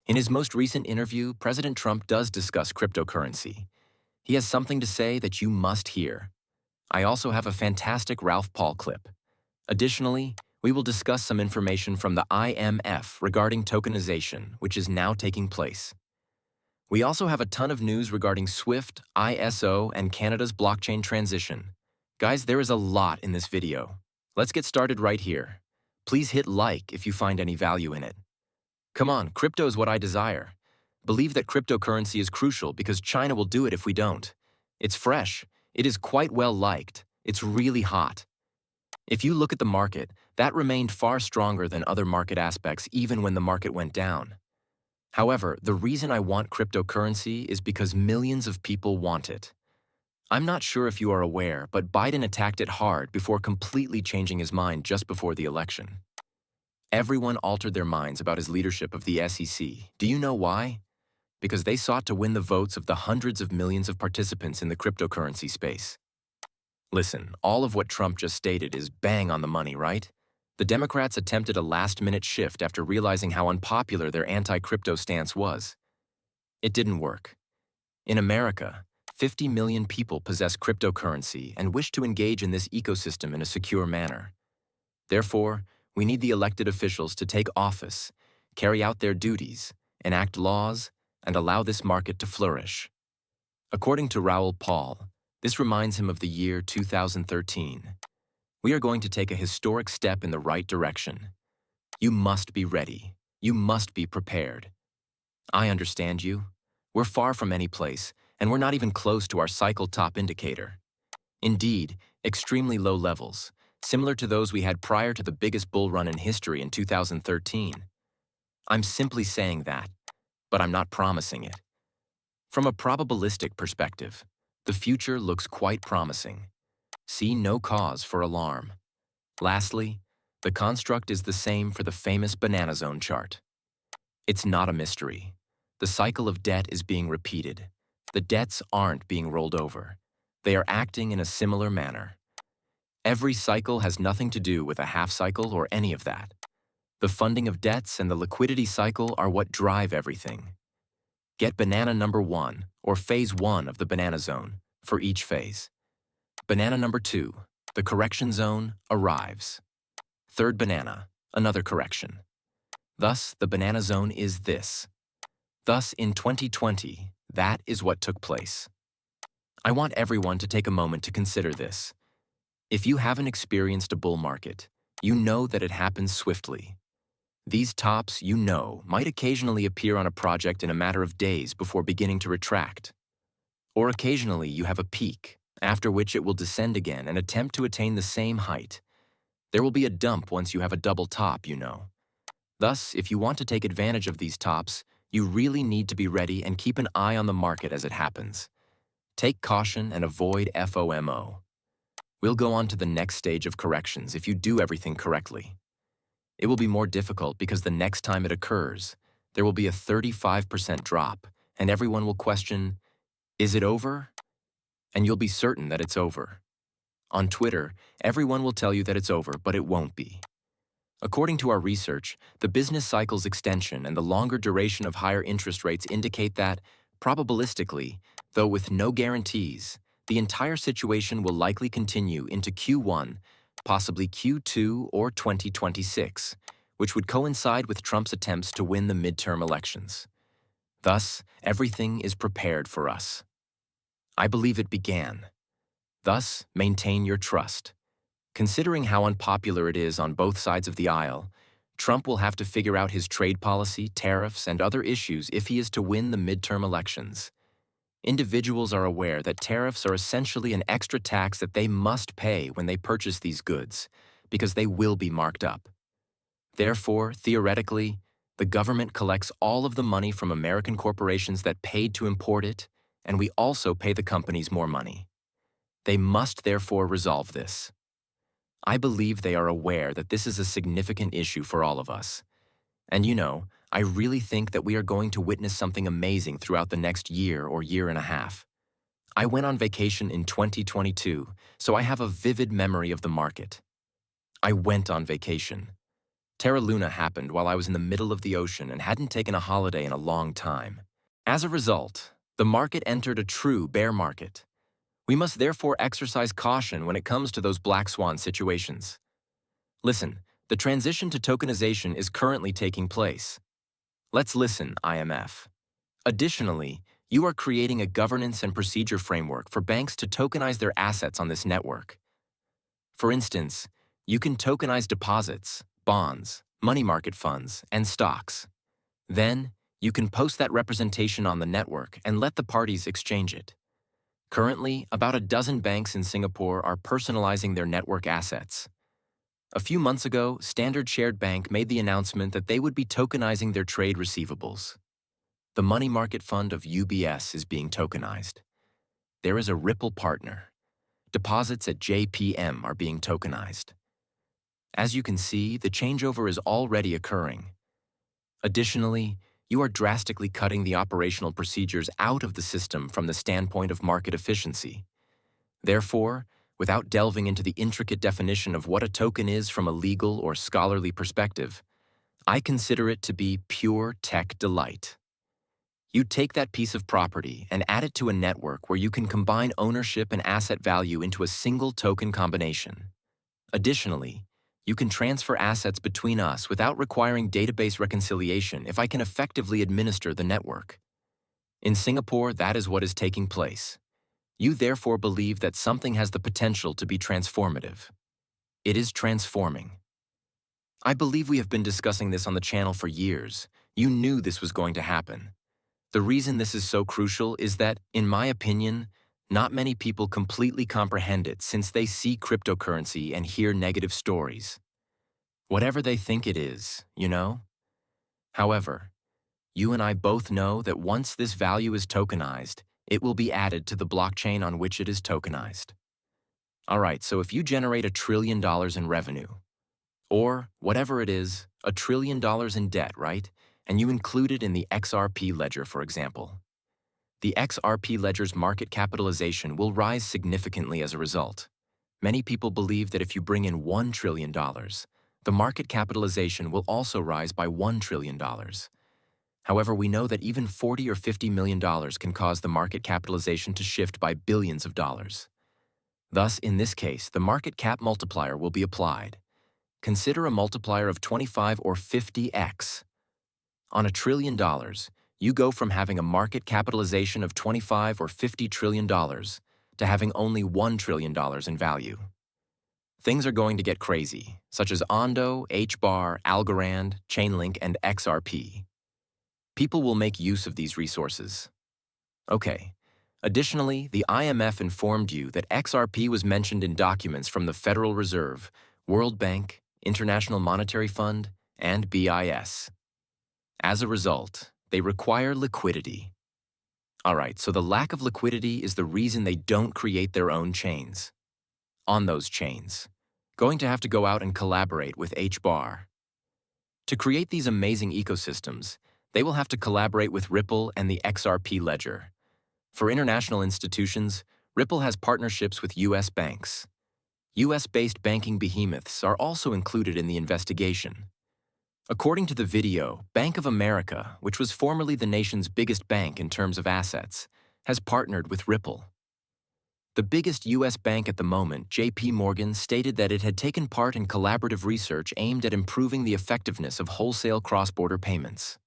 In his most recent interview, President Trump does discuss cryptocurrency. He has something to say that you must hear. I also have a fantastic Ralph Paul clip. Additionally, we will discuss some information from the IMF regarding tokenization, which is now taking place. We also have a ton of news regarding SWIFT, ISO, and Canada's blockchain transition. Guys, there is a lot in this video. Let's get started right here. Please hit like if you find any value in it. Come on, crypto is what I desire. Believe that cryptocurrency is crucial because China will do it if we don't. It's fresh. It is quite well liked. It's really hot. If you look at the market, that remained far stronger than other market aspects even when the market went down. However, the reason I want cryptocurrency is because millions of people want it. I'm not sure if you are aware, but Biden attacked it hard before completely changing his mind just before the election. Everyone altered their minds about his leadership of the SEC. Do you know why? Because they sought to win the votes of the hundreds of millions of participants in the cryptocurrency space. Listen, all of what Trump just stated is bang on the money, right? The Democrats attempted a last-minute shift after realizing how unpopular their anti-crypto stance was. It didn't work. In America, 50 million people possess cryptocurrency and wish to engage in this ecosystem in a secure manner. Therefore, we need the elected officials to take office, carry out their duties, enact laws, and allow this market to flourish. According to Raoul Paul, this reminds him of the year 2013. We are going to take a historic step in the right direction. You must be ready. You must be prepared. I understand you. We're far from any place, and we're not even close to our cycle top indicator. Indeed, extremely low levels, similar to those we had prior to the biggest bull run in history in 2013. I'm simply saying that, but I'm not promising it. From a probabilistic perspective, the future looks quite promising. See no cause for alarm. Lastly, the construct is the same for the famous banana zone chart. It's not a mystery. The cycle of debt is being repeated. The debts aren't being rolled over. They are acting in a similar manner. Every cycle has nothing to do with a half cycle or any of that. The funding of debts and the liquidity cycle are what drive everything. Get banana number 1, or phase 1 of the banana zone, for each phase. Banana number 2, the correction zone, arrives. Third banana, another correction. Thus, the banana zone is this. Thus, in 2020, that is what took place. I want everyone to take a moment to consider this. If you haven't experienced a bull market, you know that it happens swiftly. These tops, you know, might occasionally appear on a project in a matter of days before beginning to retract. Or occasionally you have a peak, after which it will descend again and attempt to attain the same height. There will be a dump once you have a double top, you know. Thus, if you want to take advantage of these tops, you really need to be ready and keep an eye on the market as it happens. Take caution and avoid FOMO. We'll go on to the next stage of corrections if you do everything correctly. It will be more difficult because the next time it occurs, there will be a 35% drop, and everyone will question, is it over? And you'll be certain that it's over. On Twitter, everyone will tell you that it's over, but it won't be. According to our research, the business cycle's extension and the longer duration of higher interest rates indicate that, probabilistically, though with no guarantees, the entire situation will likely continue into Q1, possibly Q2 or 2026, which would coincide with Trump's attempts to win the midterm elections. Thus, everything is prepared for us. I believe it began. Thus, maintain your trust. Considering how unpopular it is on both sides of the aisle, Trump will have to figure out his trade policy, tariffs, and other issues if he is to win the midterm elections. Individuals are aware that tariffs are essentially an extra tax that they must pay when they purchase these goods, because they will be marked up. Therefore, theoretically, the government collects all of the money from American corporations that paid to import it, and we also pay the companies more money. They must therefore resolve this. I believe they are aware that this is a significant issue for all of us. And you know, I really think that we are going to witness something amazing throughout the next year or year and a half. I went on vacation in 2022, so I have a vivid memory of the market. I went on vacation. Terra Luna happened while I was in the middle of the ocean and hadn't taken a holiday in a long time. As a result, the market entered a true bear market. We must therefore exercise caution when it comes to those black swan situations. Listen, the transition to tokenization is currently taking place. Let's listen, IMF. Additionally, you are creating a governance and procedure framework for banks to tokenize their assets on this network. For instance, you can tokenize deposits, bonds, money market funds, and stocks. Then, you can post that representation on the network and let the parties exchange it. Currently, about a dozen banks in Singapore are personalizing their network assets. A few months ago, Standard Chartered Bank made the announcement that they would be tokenizing their trade receivables. The money market fund of UBS is being tokenized. There is a Ripple partner. Deposits at JPM are being tokenized. As you can see, the changeover is already occurring. Additionally, you are drastically cutting the operational procedures out of the system from the standpoint of market efficiency. Therefore, without delving into the intricate definition of what a token is from a legal or scholarly perspective, I consider it to be pure tech delight. You take that piece of property and add it to a network where you can combine ownership and asset value into a single token combination. Additionally, you can transfer assets between us without requiring database reconciliation if I can effectively administer the network. In Singapore, that is what is taking place. You therefore believe that something has the potential to be transformative. It is transforming. I believe we have been discussing this on the channel for years. You knew this was going to happen. The reason this is so crucial is that, in my opinion, not many people completely comprehend it since they see cryptocurrency and hear negative stories. Whatever they think it is, you know? However, you and I both know that once this value is tokenized, it will be added to the blockchain on which it is tokenized. Alright, so if you generate $1 trillion in revenue, or whatever it is, $1 trillion in debt, right? And you include it in the XRP ledger, for example. The XRP ledger's market capitalization will rise significantly as a result. Many people believe that if you bring in $1 trillion, the market capitalization will also rise by $1 trillion. However, we know that even $40 or $50 million can cause the market capitalization to shift by billions of dollars. Thus, in this case, the market cap multiplier will be applied. Consider a multiplier of 25 or 50x. On $1 trillion, you go from having a market capitalization of $25 or $50 trillion to having only $1 trillion in value. Things are going to get crazy, such as Ondo, HBAR, Algorand, Chainlink, and XRP. People will make use of these resources. Okay. Additionally, the IMF informed you that XRP was mentioned in documents from the Federal Reserve, World Bank, International Monetary Fund, and BIS. As a result, they require liquidity. Alright, so the lack of liquidity is the reason they don't create their own chains. On those chains, going to have to go out and collaborate with HBAR. To create these amazing ecosystems, they will have to collaborate with Ripple and the XRP ledger. For international institutions, Ripple has partnerships with U.S. banks. U.S.-based banking behemoths are also included in the investigation. According to the video, Bank of America, which was formerly the nation's biggest bank in terms of assets, has partnered with Ripple. The biggest U.S. bank at the moment, J.P. Morgan, stated that it had taken part in collaborative research aimed at improving the effectiveness of wholesale cross-border payments.